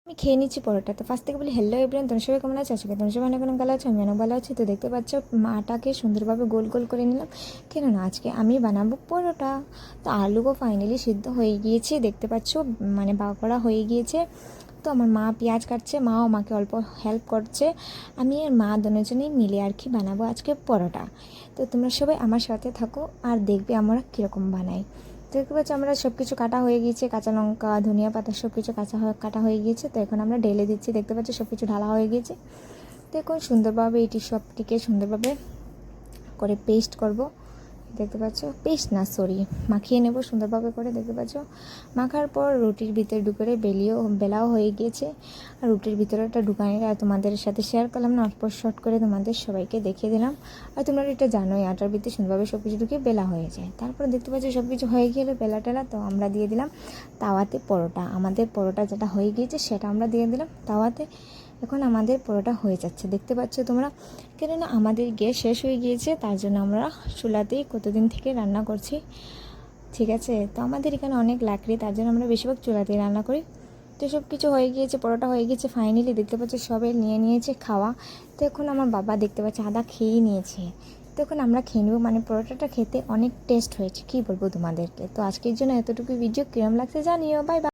আমি খেয়ে নিচ্ছি পরোটা। তো ফার্স্ট থেকে বলি হ্যালো এভরিওয়ান, তোমরা সবাই কেমন আছো? আজকে তোমরা সবাই অনেক অনেক ভালো আছো, আমি অনেক ভালো আছি। তো দেখতে পাচ্ছ মাটাকে সুন্দরভাবে গোল গোল করে নিলাম, কেননা আজকে আমি বানাবো পরোটা। তো আলুও ফাইনালি সিদ্ধ হয়ে গিয়েছে, দেখতে পাচ্ছ মানে বাকড়া হয়ে গিয়েছে। তো আমার মা পেঁয়াজ কাটছে, মাও মাকে অল্প হেল্প করছে। আমি আর মা দুজনেই মিলে আর কি বানাবো আজকে পরোটা। তো তোমরা সবাই আমার সাথে থাকো আর দেখবে আমরা কীরকম বানাই। দেখতে পাচ্ছি আমরা সব কিছু কাটা হয়ে গিয়েছে, কাঁচা লঙ্কা ধনিয়া পাতা সব কিছু কাটা হয়ে গিয়েছে। তো এখন আমরা ঢেলে দিচ্ছি, দেখতে পাচ্ছি সব কিছু ঢালা হয়ে গিয়েছে। তো এখন সুন্দরভাবে এটি সবটিকে সুন্দরভাবে করে পেস্ট করব। দেখতে পাচ্ছ পেস্ট না সরি মাখিয়ে নেব সুন্দরভাবে করে। দেখতে পাচ্ছ মাখার পর রুটির ভিতরে ঢুকে বেলাও হয়ে গিয়েছে। আর রুটির ভিতরে একটা ঢুকানিটা তোমাদের সাথে শেয়ার করলাম না, অল্প শর্ট করে তোমাদের সবাইকে দেখিয়ে দিলাম। আর তোমরা এটা জানোই আটার ভিতরে সুন্দরভাবে সব কিছু ঢুকে বেলা হয়ে যায়। তারপরে দেখতে পাচ্ছ সব কিছু হয়ে গেলে বেলা টেলা, তো আমরা দিয়ে দিলাম তাওয়াতে পরোটা। আমাদের পরোটা যেটা হয়ে গিয়েছে সেটা আমরা দিয়ে দিলাম তাওয়াতে। এখন আমাদের পরোটা হয়ে যাচ্ছে, দেখতে পাচ্ছ তোমরা। কেননা আমাদের গ্যাস শেষ হয়ে গিয়েছে, তার জন্য আমরা চুলাতেই কতদিন থেকে রান্না করছি, ঠিক আছে। তো আমাদের এখানে অনেক লাকড়ি, তার জন্য আমরা বেশিরভাগ চুলাতেই রান্না করি। তো সব কিছু হয়ে গিয়েছে, পরোটা হয়ে গিয়েছে ফাইনালি। দেখতে পাচ্ছ সবাই নিয়েছে খাওয়া। তো এখন আমার বাবা দেখতে পাচ্ছে আদা খেয়েই নিয়েছে। তো এখন আমরা খেয়ে নেবো, মানে পরোটাটা খেতে অনেক টেস্ট হয়েছে, কী বলবো তোমাদেরকে। তো আজকের জন্য এতটুকু ভিডিও কিরম লাগছে জানিও, বাই বাই।